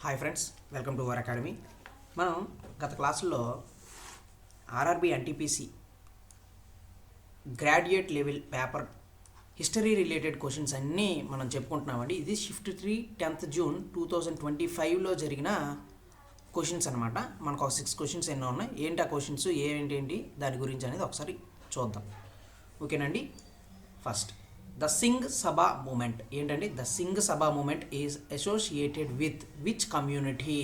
Hi friends, welcome to our academy. మనం గత క్లాసుల్లో RRB NTPC graduate level paper history related questions అన్నీ మనం చెప్పుకుంటున్నామండి. ఇది షిఫ్ట్ 3 10th June 2025లో జరిగిన క్వశ్చన్స్ అనమాట. మనకు ఒక 6 క్వశ్చన్స్ ఎన్నో ఉన్నాయి. ఏంటి ఆ క్వశ్చన్స్, ఏంటి దాని గురించి అనేది ఒకసారి చూద్దాం. ఓకేనండి. First, the Singh Sabha moment ఏంటండి? The Singh Sabha movement is associated with which community?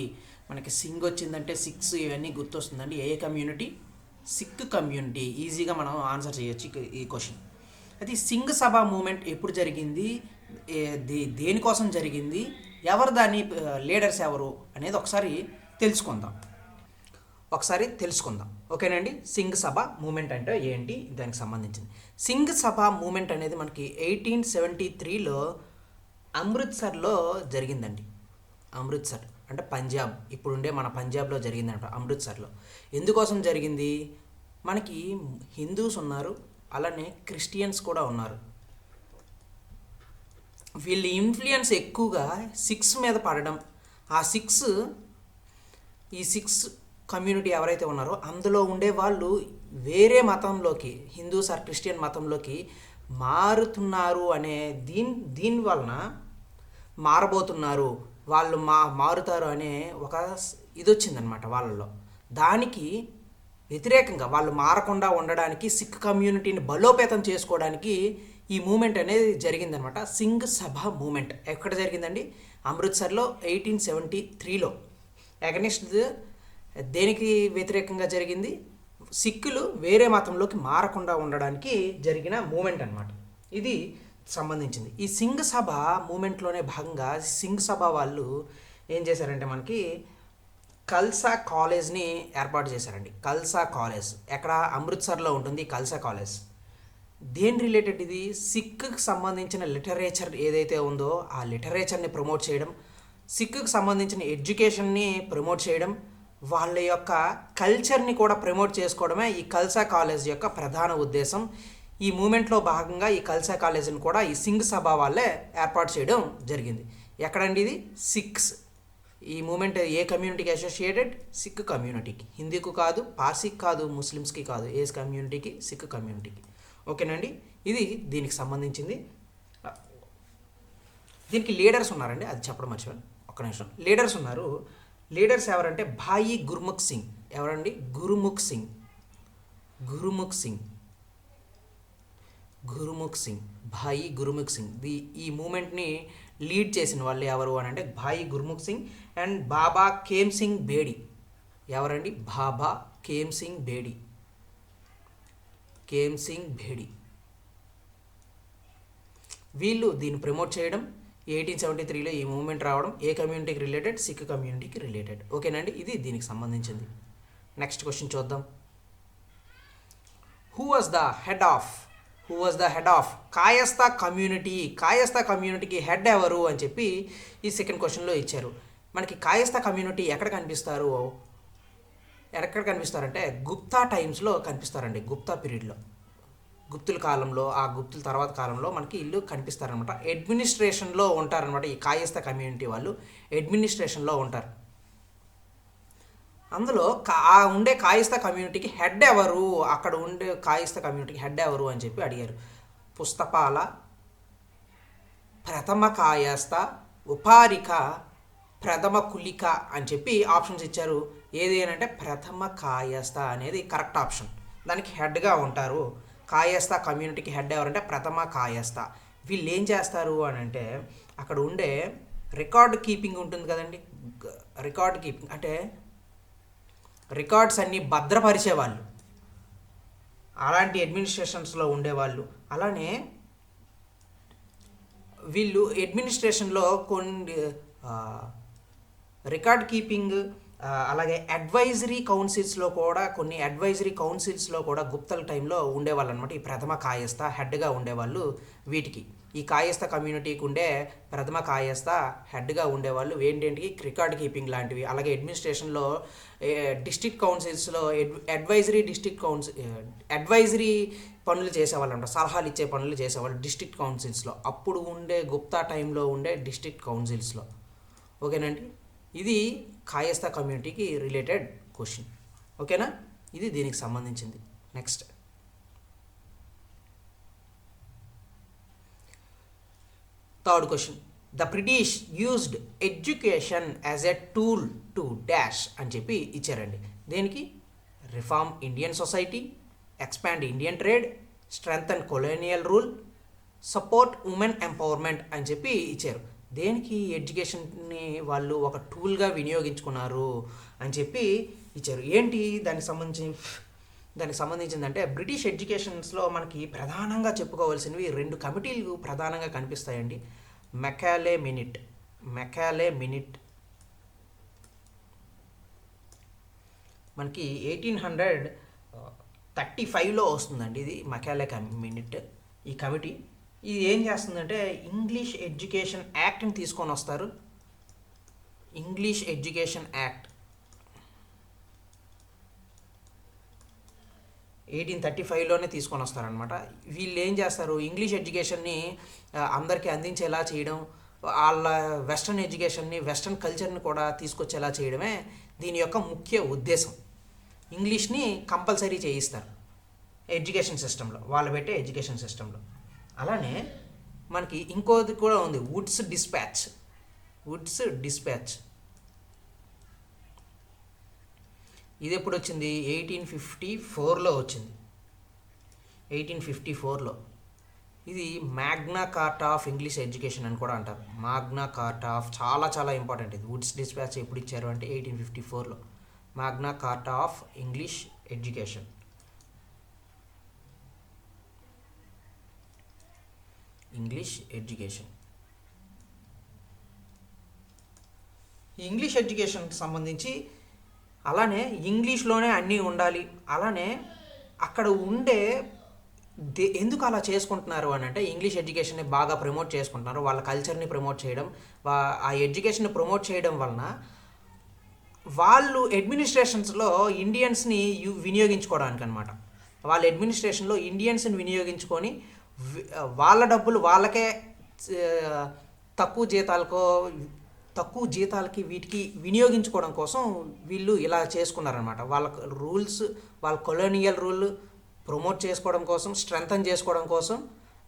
మనకి సింగ్ వచ్చిందంటే 6 ఇవన్నీ గుర్తొస్తుందండి. ఏ కమ్యూనిటీ? సిక్ కమ్యూనిటీ. ఈజీగా మనం ఆన్సర్ చేయొచ్చు ఈ క్వశ్చన్. అయితే ఈ సింగ్ సభా మూమెంట్ ఎప్పుడు జరిగింది, దేనికోసం జరిగింది, ఎవరు దాని లీడర్స్ ఎవరు అనేది ఒకసారి తెలుసుకుందాం. ఓకేనండి. సింగ్ సభ మూమెంట్ అంటే ఏంటి, దానికి సంబంధించింది. సింగ్ సభ మూమెంట్ అనేది మనకి 1873లో అమృత్సర్లో జరిగిందండి. అమృత్సర్ అంటే పంజాబ్, ఇప్పుడుండే మన పంజాబ్లో జరిగిందంట. అమృత్సర్లో ఎందుకోసం జరిగింది? మనకి హిందూస్ ఉన్నారు, అలానే క్రిస్టియన్స్ కూడా ఉన్నారు. వీళ్ళ ఇన్ఫ్లుయెన్స్ ఎక్కువగా సిక్స్ మీద పడడం, ఈ సిక్స్ కమ్యూనిటీ ఎవరైతే ఉన్నారో అందులో ఉండే వాళ్ళు వేరే మతంలోకి, హిందూస్ ఆర్ క్రిస్టియన్ మతంలోకి మారుతున్నారు అనే దీని వలన మారబోతున్నారు, వాళ్ళు మారుతారు అనే ఒక ఇది వచ్చిందనమాట వాళ్ళలో. దానికి వ్యతిరేకంగా వాళ్ళు మారకుండా ఉండడానికి, సిక్ కమ్యూనిటీని బలోపేతం చేసుకోవడానికి ఈ మూమెంట్ అనేది జరిగిందనమాట. సింగ్ సభ మూమెంట్ ఎక్కడ జరిగిందండి? అమృత్సర్లో 1873లో. అగనిస్ట్ దేనికి వ్యతిరేకంగా జరిగింది? సిక్కులు వేరే మతంలోకి మారకుండా ఉండడానికి జరిగిన మూమెంట్ అనమాట. ఇది సంబంధించింది. ఈ సింగ్ సభ మూమెంట్లోనే భాగంగా సింగ్ సభ వాళ్ళు ఏం చేశారంటే మనకి ఖల్సా కాలేజ్ని ఏర్పాటు చేశారండి. ఖల్సా కాలేజ్ ఎక్కడ? అమృత్సర్లో ఉంటుంది ఖల్సా కాలేజ్. దేని రిలేటెడ్ ఇది? సిక్కి సంబంధించిన లిటరేచర్ ఏదైతే ఉందో ఆ లిటరేచర్ని ప్రమోట్ చేయడం, సిక్కి సంబంధించిన ఎడ్యుకేషన్ని ప్రమోట్ చేయడం, వాళ్ళ యొక్క కల్చర్ని కూడా ప్రమోట్ చేసుకోవడమే ఈ ఖల్సా కాలేజ్ యొక్క ప్రధాన ఉద్దేశం. ఈ మూమెంట్లో భాగంగా ఈ ఖల్సా కాలేజ్ని కూడా ఈ సింగ్ సభ వాళ్ళే ఏర్పాటు చేయడం జరిగింది. ఎక్కడండి ఇది? సిక్స్. ఈ మూమెంట్ ఏ కమ్యూనిటీకి అసోసియేటెడ్? సిక్ కమ్యూనిటీకి. హిందీకి కాదు, పార్సీకి కాదు, ముస్లిమ్స్కి కాదు, ఏ కమ్యూనిటీకి? సిక్ కమ్యూనిటీకి. ఓకేనండి. ఇది దీనికి సంబంధించింది. దీనికి లీడర్స్ ఉన్నారండి, అది చెప్పడం మర్చిపోయాను, ఒక్క నిమిషం. లీడర్స్ ఉన్నారు. లీడర్స్ ఎవరంటే భాయి గుర్ముఖ్ సింగ్. ఎవరండి? గురుముఖ్ సింగ్. భాయి గురుముఖ్ సింగ్. ఈ మూమెంట్ని లీడ్ చేసిన వాళ్ళు ఎవరు అని అంటే భాయి గుర్ముఖ్ సింగ్ అండ్ బాబా ఖేమ్ సింగ్ బేడి. ఎవరండి? బాబా ఖేమ్ సింగ్ బేడి. వీళ్ళు దీన్ని ప్రమోట్ చేయడం, 1873లో ఈ మూమెంట్ రావడం, ఏ కమ్యూనిటీకి రిలేటెడ్? సిక్ కమ్యూనిటీకి రిలేటెడ్. ఓకేనండి. ఇది దీనికి సంబంధించింది. నెక్స్ట్ క్వశ్చన్ చూద్దాం. Who was the head of Kayastha community? Kayastha కమ్యూనిటీకి హెడ్ ఎవరు అని చెప్పి ఈ సెకండ్ క్వశ్చన్లో ఇచ్చారు. మనకి కాయస్థా కమ్యూనిటీ ఎక్కడ కనిపిస్తారంటే గుప్తా టైమ్స్లో కనిపిస్తారండి. గుప్తా పీరియడ్లో, గుప్తుల కాలంలో, ఆ గుప్తుల తర్వాత కాలంలో మనకి ఇల్లు కనిపిస్తారనమాట. అడ్మినిస్ట్రేషన్లో ఉంటారనమాట. ఈ కాయస్థా కమ్యూనిటీ వాళ్ళు అడ్మినిస్ట్రేషన్లో ఉంటారు. అందులో ఉండే కాయస్థా కమ్యూనిటీకి హెడ్ ఎవరు, అక్కడ ఉండే కాయస్థా కమ్యూనిటీకి హెడ్ ఎవరు అని చెప్పి అడిగారు. పుస్తపాల, ప్రథమ కాయస్థ, ఉపారిక, ప్రథమ కులిక అని చెప్పి ఆప్షన్స్ ఇచ్చారు. ఏది అని అంటే ప్రథమ కాయస్థ అనేది కరెక్ట్ ఆప్షన్. దానికి హెడ్గా ఉంటారు. కాయస్థా కమ్యూనిటీకి హెడ్ ఎవరంటే ప్రథమ కాయస్థ. వీళ్ళు ఏం చేస్తారు అని అంటే అక్కడ ఉండే రికార్డ్ కీపింగ్ ఉంటుంది కదండి. రికార్డ్ కీపింగ్ అంటే రికార్డ్స్ అన్నీ భద్రపరిచేవాళ్ళు, అలాంటి అడ్మినిస్ట్రేషన్స్లో ఉండేవాళ్ళు. అలానే వీళ్ళు అడ్మినిస్ట్రేషన్లో కొన్ని రికార్డ్ కీపింగ్, అలాగే అడ్వైజరీ కౌన్సిల్స్లో కూడా గుప్తల టైంలో ఉండేవాళ్ళు అనమాట. ఈ ప్రథమ కాయస్థ హెడ్గా ఉండేవాళ్ళు వీటికి. ఈ కాయస్థ కమ్యూనిటీకి ఉండే ప్రథమ కాయస్థ హెడ్గా ఉండేవాళ్ళు ఏంటంటే రికార్డ్ కీపింగ్ లాంటివి. అలాగే అడ్మినిస్ట్రేషన్లో డిస్ట్రిక్ట్ కౌన్సిల్స్లో అడ్వైజరీ పనులు చేసేవాళ్ళు అంట, సలహాలు ఇచ్చే పనులు చేసేవాళ్ళు డిస్ట్రిక్ట్ కౌన్సిల్స్లో. అప్పుడు ఉండే గుప్తా టైంలో ఉండే డిస్ట్రిక్ట్ కౌన్సిల్స్లో. ఓకేనండి. ఇది కాయస్థా కమ్యూనిటీకి రిలేటెడ్ క్వశ్చన్. ఓకేనా, ఇది దీనికి సంబంధించింది. Next third question, the British used education as a tool to dash అని చెప్పి ఇచ్చారండి. దేనికి? Reform Indian society, expand Indian trade, strengthen colonial rule, support women empowerment అని చెప్పి ఇచ్చారు. దేనికి ఎడ్యుకేషన్ని వాళ్ళు ఒక టూల్గా వినియోగించుకున్నారు అని చెప్పి ఇచ్చారు. ఏంటి దానికి సంబంధించిందంటే బ్రిటిష్ ఎడ్యుకేషన్స్లో మనకి ప్రధానంగా చెప్పుకోవాల్సినవి 2 కమిటీలు ప్రధానంగా కనిపిస్తాయండి. మెకాలే మినిట్ మనకి 1835లో వస్తుందండి. ఇది మెకాలే మినిట్. ఈ కమిటీ ఇది ఏం చేస్తుందంటే ఇంగ్లీష్ ఎడ్యుకేషన్ యాక్ట్ని తీసుకొని వస్తారు. ఇంగ్లీష్ ఎడ్యుకేషన్ యాక్ట్ 1835లోనే తీసుకొని వస్తారనమాట. వీళ్ళు ఏం చేస్తారు, ఇంగ్లీష్ ఎడ్యుకేషన్ని అందరికీ అందించేలా చేయడం, వాళ్ళ వెస్ట్రన్ ఎడ్యుకేషన్ని, వెస్ట్రన్ కల్చర్ని కూడా తీసుకొచ్చేలా చేయడమే దీని యొక్క ముఖ్య ఉద్దేశం. ఇంగ్లీష్ని కంపల్సరీ చేయిస్తారు ఎడ్యుకేషన్ సిస్టంలో, వాళ్ళు పెట్టే ఎడ్యుకేషన్ సిస్టంలో. అలానే మనకి ఇంకోది కూడా ఉంది, వుడ్స్ డిస్పాచ్. ఇది ఎప్పుడు వచ్చింది? 1854లో వచ్చింది. 1854లో. ఇది Magna Carta of English education అని కూడా అంటారు. మ్యాగ్నా కార్టా ఆఫ్ చాలా చాలా ఇంపార్టెంట్. ఇది వుడ్స్ డిస్పాచ్ ఎప్పుడు ఇచ్చారు అంటే 1854లో. Magna Carta of English education. ఈ ఇంగ్లీష్ ఎడ్యుకేషన్ సంబంధించి అలానే ఇంగ్లీష్లోనే అన్నీ ఉండాలి. అలానే అక్కడ ఉండే ఎందుకు అలా చేసుకుంటున్నారు అని అంటే ఇంగ్లీష్ ఎడ్యుకేషన్ని బాగా ప్రమోట్ చేసుకుంటున్నారు. వాళ్ళ కల్చర్ని ప్రమోట్ చేయడం, ఆ ఎడ్యుకేషన్ని ప్రమోట్ చేయడం వలన వాళ్ళు అడ్మినిస్ట్రేషన్స్లో ఇండియన్స్ని వినియోగించుకోవడానికి అనమాట. వాళ్ళ అడ్మినిస్ట్రేషన్లో ఇండియన్స్ని వినియోగించుకొని వాళ్ళ డబ్బులు వాళ్ళకే తక్కువ జీతాలకి వీటికి వినియోగించుకోవడం కోసం వీళ్ళు ఇలా చేసుకున్నారనమాట. వాళ్ళ రూల్స్, వాళ్ళ కొలోనియల్ రూల్ ప్రమోట్ చేసుకోవడం కోసం, స్ట్రెంగ్తన్ చేసుకోవడం కోసం,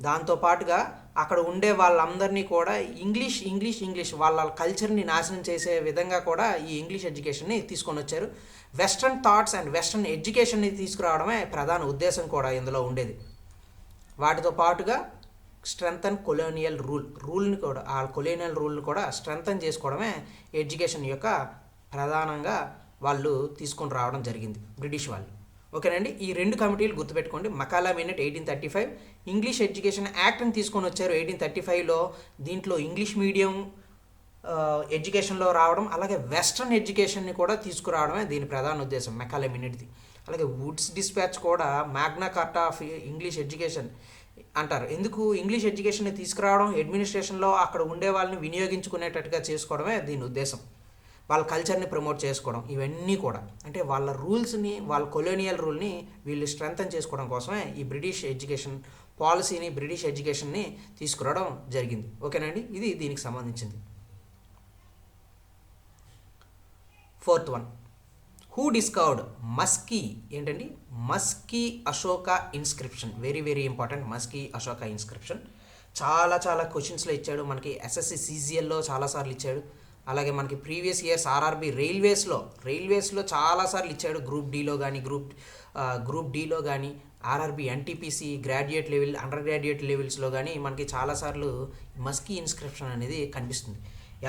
దాంతోపాటుగా అక్కడ ఉండే వాళ్ళందరినీ కూడా ఇంగ్లీష్ వాళ్ళ కల్చర్ని నాశనం చేసే విధంగా కూడా ఈ ఇంగ్లీష్ ఎడ్యుకేషన్ని తీసుకొని వచ్చారు. వెస్ట్రన్ థాట్స్ అండ్ వెస్ట్రన్ ఎడ్యుకేషన్ని తీసుకురావడమే ప్రధాన ఉద్దేశం కూడా ఇందులో ఉండేది. వాటితో పాటుగా స్ట్రెంగ్తన్ కొలోనియల్ రూల్ని కూడా, ఆ కొలోనియల్ రూల్ని కూడా స్ట్రెంగ్తన్ చేసుకోవడమే ఎడ్యుకేషన్ యొక్క ప్రధానంగా వాళ్ళు తీసుకొని రావడం జరిగింది బ్రిటిష్ వాళ్ళు. ఓకేనండి, ఈ 2 కమిటీలు గుర్తుపెట్టుకోండి. మకాలా మినిట్ 1835, ఇంగ్లీష్ ఎడ్యుకేషన్ యాక్ట్ని తీసుకొని వచ్చారు 1835లో. దీంట్లో ఇంగ్లీష్ మీడియం ఎడ్యుకేషన్లో రావడం, అలాగే వెస్ట్రన్ ఎడ్యుకేషన్ని కూడా తీసుకురావడమే దీని ప్రధాన ఉద్దేశం మెకాలే మినిట్ది. అలాగే వుడ్స్ డిస్పాచ్ కూడా Magna Carta of English education అంటారు. ఎందుకు? ఇంగ్లీష్ ఎడ్యుకేషన్ని తీసుకురావడం, అడ్మినిస్ట్రేషన్లో అక్కడ ఉండే వాళ్ళని వినియోగించుకునేటట్టుగా చేసుకోవడమే దీని ఉద్దేశం. వాళ్ళ కల్చర్ని ప్రమోట్ చేసుకోవడం, ఇవన్నీ కూడా అంటే వాళ్ళ రూల్స్ని, వాళ్ళ కొలోనియల్ రూల్ని వీళ్ళు స్ట్రెంగ్తన్ చేసుకోవడం కోసమే ఈ బ్రిటిష్ ఎడ్యుకేషన్ పాలసీని, బ్రిటిష్ ఎడ్యుకేషన్ని తీసుకురావడం జరిగింది. ఓకేనండి, ఇది దీనికి సంబంధించింది. 4th one, who discovered Maski? ఏంటండి? Maski Ashoka inscription. Very very important. Maski Ashoka inscription చాలా చాలా క్వశ్చన్స్లో ఇచ్చాడు. మనకి ఎస్ఎస్సి సిజిఎల్లో చాలాసార్లు ఇచ్చాడు. అలాగే మనకి ప్రీవియస్ ఇయర్స్ ఆర్ఆర్బి రైల్వేస్లో చాలాసార్లు ఇచ్చాడు. గ్రూప్ డీలో కానీ RRB NTPC graduate level, under graduate లెవెల్స్లో కానీ మనకి చాలాసార్లు మస్కీ ఇన్స్క్రిప్షన్ అనేది కనిపిస్తుంది.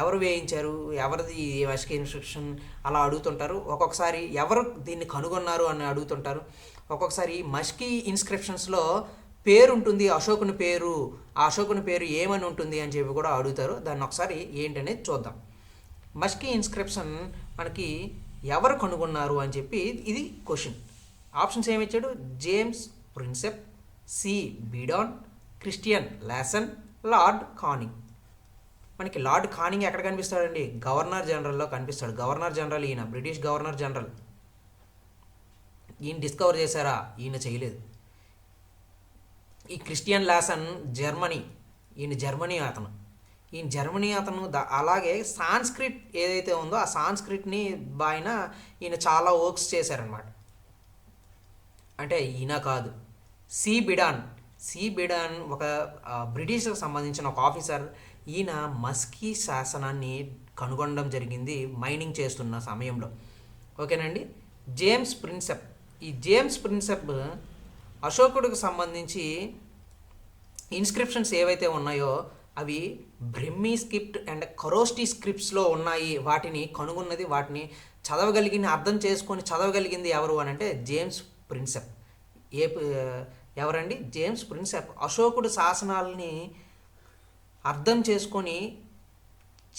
ఎవరు వేయించారు, ఎవరిది మస్కీ ఇన్స్క్రిప్షన్ అలా అడుగుతుంటారు. ఒక్కొక్కసారి ఎవరు దీన్ని కనుగొన్నారు అని అడుగుతుంటారు. ఒక్కొక్కసారి మస్కీ ఇన్స్క్రిప్షన్స్లో పేరు ఉంటుంది, అశోకుని పేరు, ఆ అశోకుని పేరు ఏమని ఉంటుంది అని చెప్పి కూడా అడుగుతారు. దాన్ని ఒకసారి ఏంటనేది చూద్దాం. మస్కీ ఇన్స్క్రిప్షన్ మనకి ఎవరు కనుగొన్నారు అని చెప్పి ఇది క్వశ్చన్. ఆప్షన్స్ ఏమి ఇచ్చాడు? James Prinsep, C Beadon, Christian Lassen, Lord Canning. మనకి లార్డ్ కానింగ్ ఎక్కడ కనిపిస్తాడండి? గవర్నర్ జనరల్లో కనిపిస్తాడు. గవర్నర్ జనరల్ ఈయన, బ్రిటిష్ గవర్నర్ జనరల్. ఈయన డిస్కవర్ చేశారా? ఈయన చేయలేదు. ఈ క్రిస్టియన్ లాసన్ జర్మనీ, ఈయన జర్మనీ అతను. ఈ జర్మనీ అతను అలాగే సాంస్క్రిట్ ఏదైతే ఉందో ఆ సాంస్క్రిట్ని బాయిన ఈయన చాలా వర్క్స్ చేశారనమాట. అంటే ఈయన కాదు, సి బిడాన్ ఒక బ్రిటిష్కి సంబంధించిన ఒక ఆఫీసర్. ఈయన మస్కీ శాసనాన్ని కనుగొనడం జరిగింది మైనింగ్ చేస్తున్న సమయంలో. ఓకేనండి. ఈ జేమ్స్ ప్రిన్సెప్ అశోకుడికి సంబంధించి ఇన్స్క్రిప్షన్స్ ఏవైతే ఉన్నాయో అవి బ్రహ్మీ స్క్రిప్ట్ అండ్ ఖరోష్టి స్క్రిప్ట్స్లో ఉన్నాయి. వాటిని కనుగొన్నది, వాటిని చదవగలిగింది, అర్థం చేసుకొని చదవగలిగింది ఎవరు అని అంటే జేమ్స్ ప్రిన్సెప్. ఎవరండి? James Prinsep. అశోకుడు శాసనాలని అర్థం చేసుకొని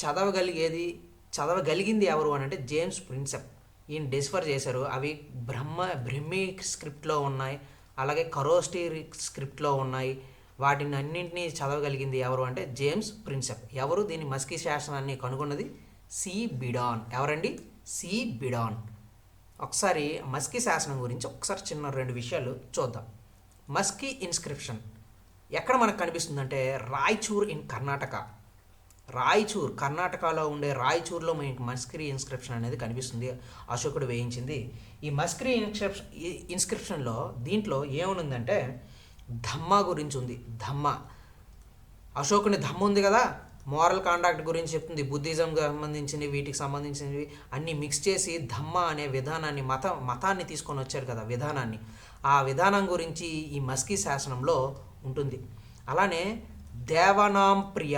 చదవగలిగింది ఎవరు అని అంటే జేమ్స్ ప్రిన్సెప్. ఈయన డిస్ఫర్ చేశారు. అవి బ్రహ్మీ స్క్రిప్ట్లో ఉన్నాయి, అలాగే ఖరోష్టి స్క్రిప్ట్లో ఉన్నాయి. వాటిని అన్నింటినీ చదవగలిగింది ఎవరు అంటే జేమ్స్ ప్రిన్సెప్. ఎవరు దీని మస్కీ శాసనాన్ని కనుగొన్నది? సి బిడాన్. ఎవరండి? సి బిడాన్. ఒకసారి మస్కీ శాసనం గురించి ఒకసారి చిన్న 2 విషయాలు చూద్దాం. మస్కీ ఇన్స్క్రిప్షన్ ఎక్కడ మనకు కనిపిస్తుందంటే రాయచూర్ ఇన్ కర్ణాటక. కర్ణాటకలో ఉండే రాయచూర్లో మనకి మస్కీ ఇన్స్క్రిప్షన్ అనేది కనిపిస్తుంది, అశోకుడు వేయించింది. ఈ మస్కీ ఇన్స్క్రిప్షన్లో దీంట్లో ఏమనుందంటే ధమ్మ గురించి ఉంది. అశోకుని ధమ్మ ఉంది కదా, మోరల్ కాండాక్ట్ గురించి చెప్తుంది. బుద్ధిజంకి సంబంధించినవి, వీటికి సంబంధించినవి అన్నీ మిక్స్ చేసి ధమ్మ అనే విధానాన్ని, మతాన్ని తీసుకొని వచ్చారు కదా విధానాన్ని. ఆ విధానం గురించి ఈ మస్కీ శాసనంలో ఉంటుంది. అలానే దేవనాం ప్రియ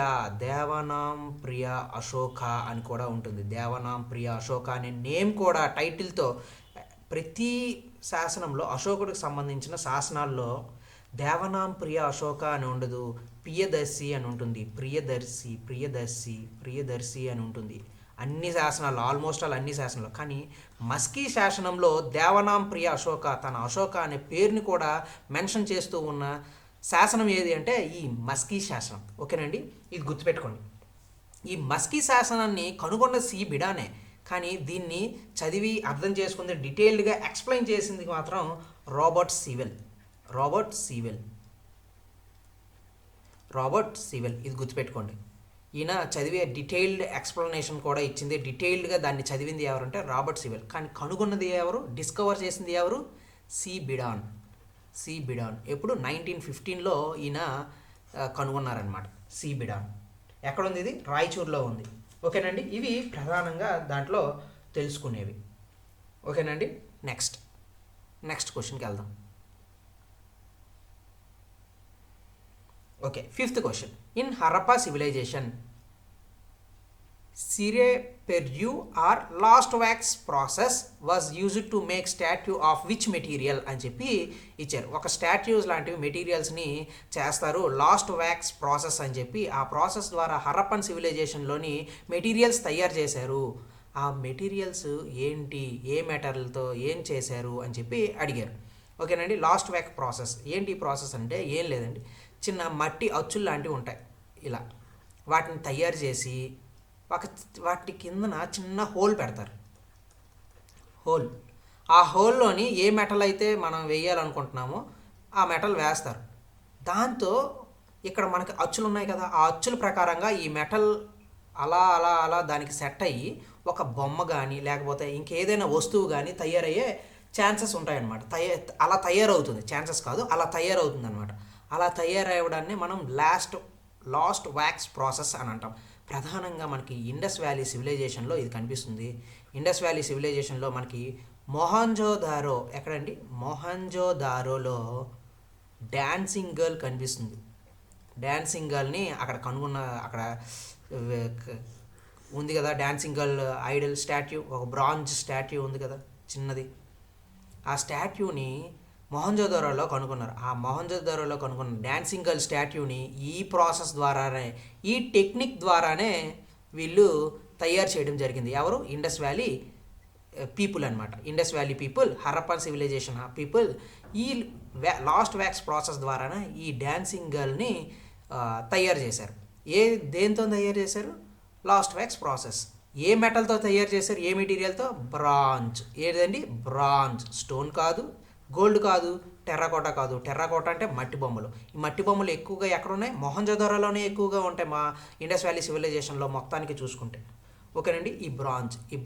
అశోక అని కూడా ఉంటుంది. దేవనాం ప్రియ అశోక అనే నేమ్ కూడా టైటిల్తో ప్రతి శాసనంలో అశోకుడికి సంబంధించిన శాసనాల్లో దేవనాం ప్రియ అశోక అని ఉండదు, ప్రియదర్శి అని ఉంటుంది. ప్రియదర్శి అని ఉంటుంది అన్ని శాసనాలు, ఆల్మోస్ట్ అన్ని శాసనాలు. కానీ మస్కీ శాసనంలో దేవనాం ప్రియ అశోక, తన అశోక అనే పేరుని కూడా మెన్షన్ చేస్తూ ఉన్న శాసనం ఏది అంటే ఈ మస్కీ శాసనం. ఓకేనండి, ఇది గుర్తుపెట్టుకోండి. ఈ మస్కీ శాసనాన్ని కనుగొన్న సి బిడానే, కానీ దీన్ని చదివి అర్థం చేసుకుంది, డీటెయిల్డ్గా ఎక్స్ప్లెయిన్ చేసింది మాత్రం రాబర్ట్ సీవెల్. ఇది గుర్తుపెట్టుకోండి. ఈయన చదివే డీటెయిల్డ్ ఎక్స్ప్లెనేషన్ కూడా ఇచ్చింది. డీటెయిల్డ్గా దాన్ని చదివింది ఎవరంటే రాబర్ట్ సీవెల్. కానీ కనుగొన్నది ఎవరు, డిస్కవర్ చేసింది ఎవరు? సి బిడాన్. ఎప్పుడు 1915లో ఈయన కనుగొన్నారనమాట సి బిడాన్. ఎక్కడుంది ఇది? రాయచూర్లో ఉంది. ఓకేనండి, ఇవి ప్రధానంగా దాంట్లో తెలుసుకునేవి. ఓకేనండి, నెక్స్ట్ క్వశ్చన్కి వెళ్దాం. Okay, 5th question. In Harappa civilisation cire perdue or lost wax process was used to make statue of which material అని చెప్పి ఇచ్చారు. ఒక స్టాట్యూస్ లాంటివి మెటీరియల్స్ని చేస్తారు, లాస్ట్ వ్యాక్స్ ప్రాసెస్ అని చెప్పి. ఆ ప్రాసెస్ ద్వారా హరప్పన్ సివిలైజేషన్లోని మెటీరియల్స్ తయారు చేశారు. ఆ మెటీరియల్స్ ఏంటి, ఏ మెటీరియల్తో ఏం చేశారు అని చెప్పి అడిగారు. ఓకేనండి, లాస్ట్ వ్యాక్ ప్రాసెస్ ఏంటి? ప్రాసెస్ అంటే ఏం లేదండి, చిన్న మట్టి అచ్చులు లాంటివి ఉంటాయి, ఇలా వాటిని తయారు చేసి వాటి కిందన చిన్న హోల్ పెడతారు. ఆ హోల్లోని ఏ మెటల్ అయితే మనం వేయాలనుకుంటున్నామో ఆ మెటల్ వేస్తారు. దాంతో ఇక్కడ మనకి అచ్చులు ఉన్నాయి కదా, ఆ అచ్చుల ప్రకారంగా ఈ మెటల్ అలా దానికి సెట్ అయ్యి ఒక బొమ్మ కానీ లేకపోతే ఇంకేదైనా వస్తువు కానీ తయారయ్యే ఛాన్సెస్ ఉంటాయన్నమాట. అలా తయారవుతుంది, ఛాన్సెస్ కాదు, అలా తయారవుతుంది అనమాట. అలా తయారవడాన్ని మనం లాస్ట్ వ్యాక్స్ ప్రాసెస్ అని అంటాం. ప్రధానంగా మనకి ఇండస్ వ్యాలీ సివిలైజేషన్లో ఇది కనిపిస్తుంది. ఇండస్ వ్యాలీ సివిలైజేషన్లో మనకి మొహంజోదారో, ఎక్కడండి? మొహంజోదారోలో డాన్సింగ్ గర్ల్ కనిపిస్తుంది. డాన్సింగ్ గర్ల్ని అక్కడ అక్కడ ఉంది కదా డాన్సింగ్ గర్ల్ ఐడల్ స్టాట్యూ, ఒక బ్రాంజ్ స్టాట్యూ ఉంది కదా చిన్నది. ఆ స్టాట్యూని మొహంజోదారోలో కనుగొన్నారు. ఆ మొహంజోదారోలో కనుగొన్న డాన్సింగ్ గర్ల్ స్టాట్యూని ఈ ప్రాసెస్ ద్వారానే, ఈ టెక్నిక్ ద్వారానే వీళ్ళు తయారు చేయడం జరిగింది. ఎవరు? ఇండస్ వ్యాలీ పీపుల్ అనమాట. Indus valley people, Harappan civilisation people ఈ లాస్ట్ వ్యాక్స్ ప్రాసెస్ ద్వారానే ఈ డాన్సింగ్ గర్ల్ని తయారు చేశారు. దేంతో తయారు చేశారు? Lost wax process. ఏ మెటల్తో తయారు చేశారు? ఏ మెటీరియల్తో? బ్రాంజ్. ఏదండి? బ్రాంజ్. స్టోన్ కాదు, గోల్డ్ కాదు, టెర్రకోట కాదు. టెర్రకోట అంటే మట్టి బొమ్మలు. ఈ మట్టి బొమ్మలు ఎక్కువగా ఎక్కడ ఉన్నాయి? మొహంజొదారోలోనే ఎక్కువగా ఉంటాయి మా ఇండస్ వ్యాలీ సివిలైజేషన్లో మొత్తానికి చూసుకుంటే. ఓకేనండి. ఈ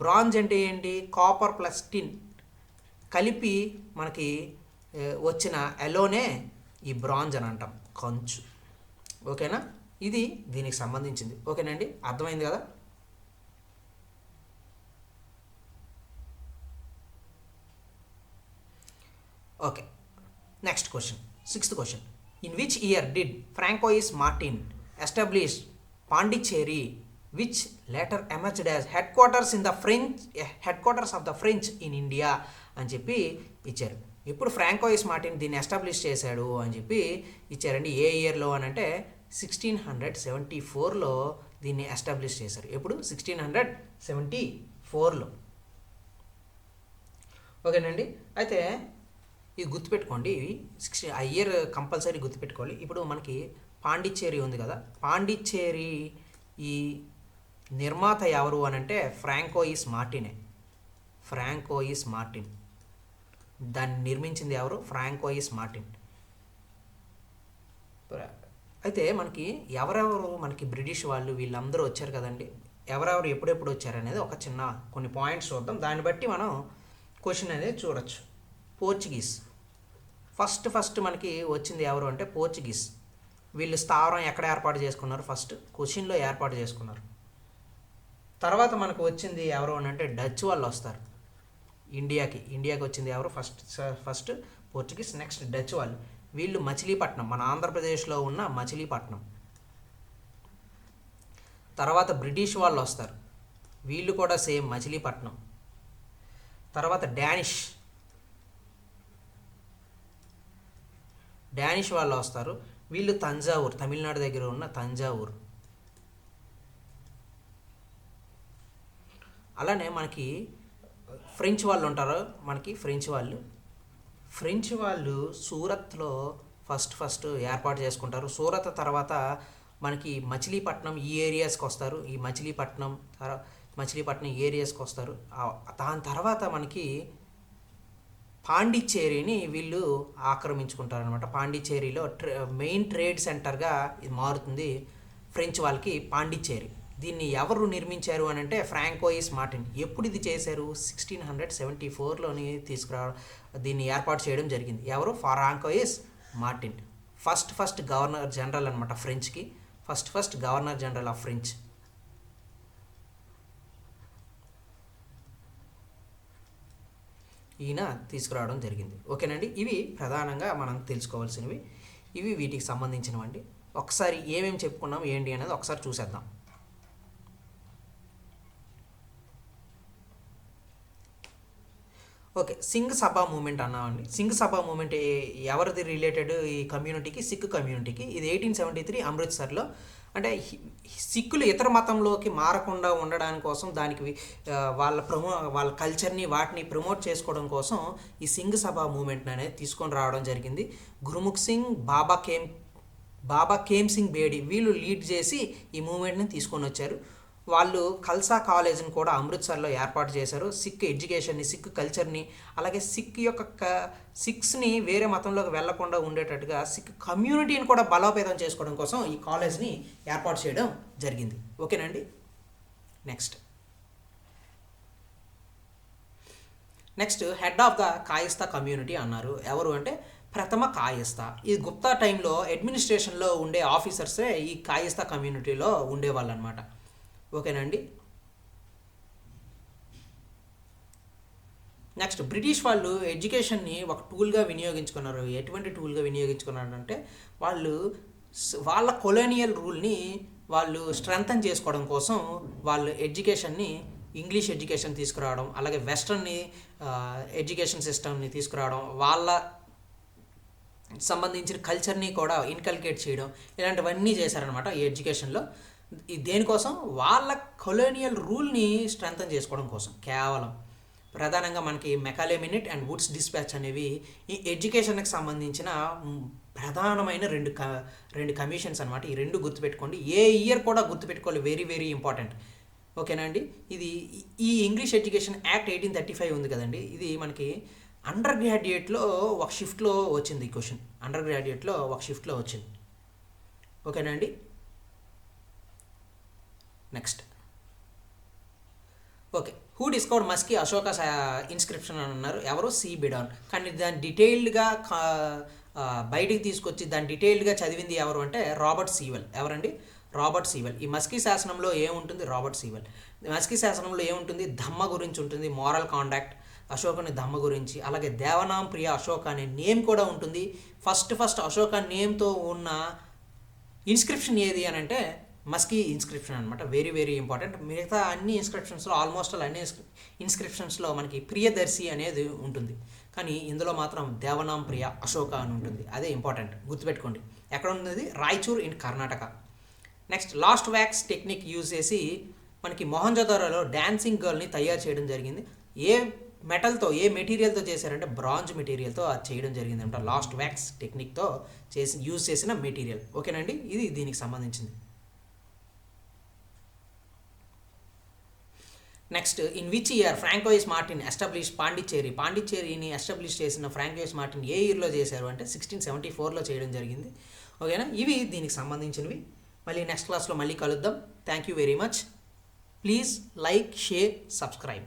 బ్రాంజ్ అంటే ఏంటి? కాపర్ ప్లస్ టిన్ కలిపి మనకి వచ్చిన ఎలోనే ఈ బ్రాంజ్ అని అంటాం, కంచు. ఓకేనా? ఇది దీనికి సంబంధించింది. ఓకేనండి, అర్థమైంది కదా? Okay, next question, 6th question. In which year did François Martin establish Pondicherry which later emerged as head quarters of the French in India అని చెప్పి ఇచ్చారు. ఇప్పుడు ఫ్రాంకోయిస్ మార్టిన్ దీన్ని ఎస్టాబ్లిష్ చేశాడు అని చెప్పి ఇచ్చారండి. ఏ ఇయర్లో అని అంటే 1674లో దీన్ని ఎస్టాబ్లిష్ చేశారు. ఎప్పుడు? 1674లో. ఓకేనండి. అయితే ఇది గుర్తుపెట్టుకోండి, ఆ ఇయర్ కంపల్సరీ గుర్తుపెట్టుకోవాలి. ఇప్పుడు మనకి పాండిచ్చేరి ఉంది కదా, పాండిచ్చేరి ఈ నిర్మాత ఎవరు అని అంటే ఫ్రాంకోయిస్ మార్టిన్. దాన్ని నిర్మించింది ఎవరు? Francois Martin. అయితే మనకి ఎవరెవరు మనకి బ్రిటిష్ వాళ్ళు వీళ్ళందరూ వచ్చారు కదండి, ఎవరెవరు ఎప్పుడెప్పుడు వచ్చారు అనేది ఒక చిన్న కొన్ని పాయింట్స్ చూద్దాం. దాన్ని బట్టి మనం క్వశ్చన్ అనేది చూడొచ్చు. పోర్చుగీస్ ఫస్ట్ మనకి వచ్చింది ఎవరు అంటే పోర్చుగీస్. వీళ్ళు స్థావరం ఎక్కడ ఏర్పాటు చేసుకున్నారు? ఫస్ట్ కొచ్చిన్లో ఏర్పాటు చేసుకున్నారు. తర్వాత మనకు వచ్చింది ఎవరు అని అంటే డచ్ వాళ్ళు వస్తారు ఇండియాకి వచ్చింది ఎవరు? ఫస్ట్ పోర్చుగీస్, నెక్స్ట్ డచ్ వాళ్ళు. వీళ్ళు మచిలీపట్నం, మన ఆంధ్రప్రదేశ్లో ఉన్న మచిలీపట్నం. తర్వాత బ్రిటిష్ వాళ్ళు వస్తారు, వీళ్ళు కూడా సేమ్ మచిలీపట్నం. తర్వాత డానిష్ వాళ్ళు వస్తారు, వీళ్ళు తంజావూరు, తమిళనాడు దగ్గర ఉన్న తంజావూరు. అలానే మనకి ఫ్రెంచ్ వాళ్ళు ఉంటారు. మనకి ఫ్రెంచ్ వాళ్ళు సూరత్లో ఫస్ట్ ఏర్పాటు చేసుకుంటారు. సూరత్ తర్వాత మనకి మచిలీపట్నం ఈ ఏరియాస్కి వస్తారు. ఈ మచిలీపట్నం ఏరియాస్కి వస్తారు. దాని తర్వాత మనకి పాండిచ్చేరిని వీళ్ళు ఆక్రమించుకుంటారు అనమాట. పాండిచ్చేరిలో మెయిన్ ట్రేడ్ సెంటర్గా ఇది మారుతుంది ఫ్రెంచ్ వాళ్ళకి పాండిచ్చేరి. దీన్ని ఎవరు నిర్మించారు అని అంటే ఫ్రాంకోయిస్ మార్టిన్. ఎప్పుడు ఇది చేశారు? 1674లోని దీన్ని ఏర్పాటు చేయడం జరిగింది. ఎవరు? Francois Martin. First governor general అనమాట ఫ్రెంచ్కి. First governor general of French. ఈయన తీసుకురావడం జరిగింది. ఓకేనండి, ఇవి ప్రధానంగా మనం తెలుసుకోవాల్సినవి. ఇవి వీటికి సంబంధించినవండి. ఒకసారి ఏమేమి చెప్పుకున్నాం ఏంటి అనేది ఒకసారి చూసేద్దాం. Okay, Singh Sabha moment అన్నామండి. Singh Sabha moment ఎవరిది రిలేటెడ్? ఈ కమ్యూనిటీకి, సిక్ కమ్యూనిటీకి. ఇది 1873 అమృత్సర్లో. అంటే సిక్కులు ఇతర మతంలోకి మారకుండా ఉండడానికి కోసం, దానికి వాళ్ళ కల్చర్ని వాటిని ప్రమోట్ చేసుకోవడం కోసం ఈ సింగ్ సభా మూమెంట్ అనేది తీసుకొని రావడం జరిగింది. గురుముఖ్ సింగ్, బాబా కేమ్ సింగ్ బేడి వీళ్ళు లీడ్ చేసి ఈ మూమెంట్ని తీసుకొని వచ్చారు. వాళ్ళు ఖల్సా కాలేజ్ని కూడా అమృత్సర్లో ఏర్పాటు చేశారు. సిక్ ఎడ్యుకేషన్ని, సిక్ కల్చర్ని, అలాగే సిక్స్ని వేరే మతంలోకి వెళ్లకుండా ఉండేటట్టుగా సిక్ కమ్యూనిటీని కూడా బలోపేతం చేసుకోవడం కోసం ఈ కాలేజ్ని ఏర్పాటు చేయడం జరిగింది. ఓకేనండి. Next head of the Kayastha community అన్నారు. ఎవరు అంటే ప్రథమ కాయిస్తా. ఈ గుప్తా టైంలో అడ్మినిస్ట్రేషన్లో ఉండే ఆఫీసర్సే ఈ కాయిస్తా కమ్యూనిటీలో ఉండేవాళ్ళు అనమాట. ఓకేనండి. నెక్స్ట్ బ్రిటిష్ వాళ్ళు ఎడ్యుకేషన్ని ఒక టూల్గా వినియోగించుకున్నారు. ఎటువంటి టూల్గా వినియోగించుకున్నారు అంటే వాళ్ళ కొలోనియల్ రూల్ని వాళ్ళు స్ట్రెంథన్ చేసుకోవడం కోసం వాళ్ళు ఇంగ్లీష్ ఎడ్యుకేషన్ తీసుకురావడం, అలాగే వెస్ట్రన్ని ఎడ్యుకేషన్ సిస్టమ్ని తీసుకురావడం, వాళ్ళ సంబంధించిన కల్చర్ని కూడా ఇన్కల్కేట్ చేయడం, ఇలాంటివన్నీ చేశారనమాట ఈ ఎడ్యుకేషన్లో. దేనికోసం? వాళ్ళ కొలోనియల్ రూల్ని స్ట్రెంథన్ చేసుకోవడం కోసం. కేవలం ప్రధానంగా మనకి Macaulay minute and Woods dispatch అనేవి ఈ ఎడ్యుకేషన్కి సంబంధించిన ప్రధానమైన రెండు కమిషన్స్ అనమాట. ఈ రెండు గుర్తుపెట్టుకోండి. ఏ ఇయర్ కూడా గుర్తుపెట్టుకోవాలి, వెరీ వెరీ ఇంపార్టెంట్. ఓకేనా అండి. ఇది ఈ ఇంగ్లీష్ ఎడ్యుకేషన్ యాక్ట్ 1835 ఉంది కదండి, ఇది మనకి అండర్ గ్రాడ్యుయేట్లో ఒక షిఫ్ట్లో వచ్చింది ఈ క్వశ్చన్. అండర్ గ్రాడ్యుయేట్లో ఒక షిఫ్ట్లో వచ్చింది. ఓకేనా అండి. Next, okay, who discovered Maski Ashoka inscription అని అన్నారు. ఎవరు? సి బిడాన్. కానీ దాన్ని డీటెయిల్డ్గా బయటికి తీసుకొచ్చి దాన్ని డీటెయిల్డ్గా చదివింది ఎవరు అంటే రాబర్ట్ సీవెల్. ఎవరండి? Robert Sewell. ఈ మస్కీ శాసనంలో ఏముంటుంది? Robert Sewell. మస్కీ శాసనంలో ఏముంటుంది? ధమ్మ గురించి ఉంటుంది, మోరల్ కాండాక్ట్, అశోకుని ధమ్మ గురించి. అలాగే దేవనాం ప్రియ అశోక అనే నేమ్ కూడా ఉంటుంది. ఫస్ట్ అశోక నేమ్తో ఉన్న ఇన్స్క్రిప్షన్ ఏది అని అంటే మస్కీ ఇన్స్క్రిప్షన్ అనమాట. Very very important. మిగతా అన్ని ఇన్స్క్రిప్షన్స్లో, ఆల్మోస్ట్ అన్ని ఇన్స్క్రిప్షన్స్లో మనకి ప్రియదర్శి అనేది ఉంటుంది, కానీ ఇందులో మాత్రం దేవనాం ప్రియ అశోక అని ఉంటుంది. అదే ఇంపార్టెంట్, గుర్తుపెట్టుకోండి. ఎక్కడ ఉంది? Raichur in Karnataka. Next, last wax technique use చేసి మనకి మొహంజోదారోలో డాన్సింగ్ గర్ల్ని తయారు చేయడం జరిగింది. ఏ మెటల్తో, ఏ మెటీరియల్తో చేశారంటే బ్రాంజ్ మెటీరియల్తో అది చేయడం జరిగింది అనమాట. లాస్ట్ వ్యాక్స్ టెక్నిక్తో యూజ్ చేసిన మెటీరియల్. ఓకేనండి, ఇది దీనికి సంబంధించింది. Next, in which year Francois Martin establish Pondicherry. పాండిచ్చేరిని ఎస్టాబ్లిష్ చేసిన ఫ్రాంకోయిస్ మార్టిన్ ఏ ఇయర్లో చేశారు అంటే 1674లో చేయడం జరిగింది. ఓకేనా, ఇవి దీనికి సంబంధించినవి. మళ్ళీ నెక్స్ట్ క్లాస్లో మళ్ళీ కలుద్దాం. Thank you very much. Please like, share, subscribe.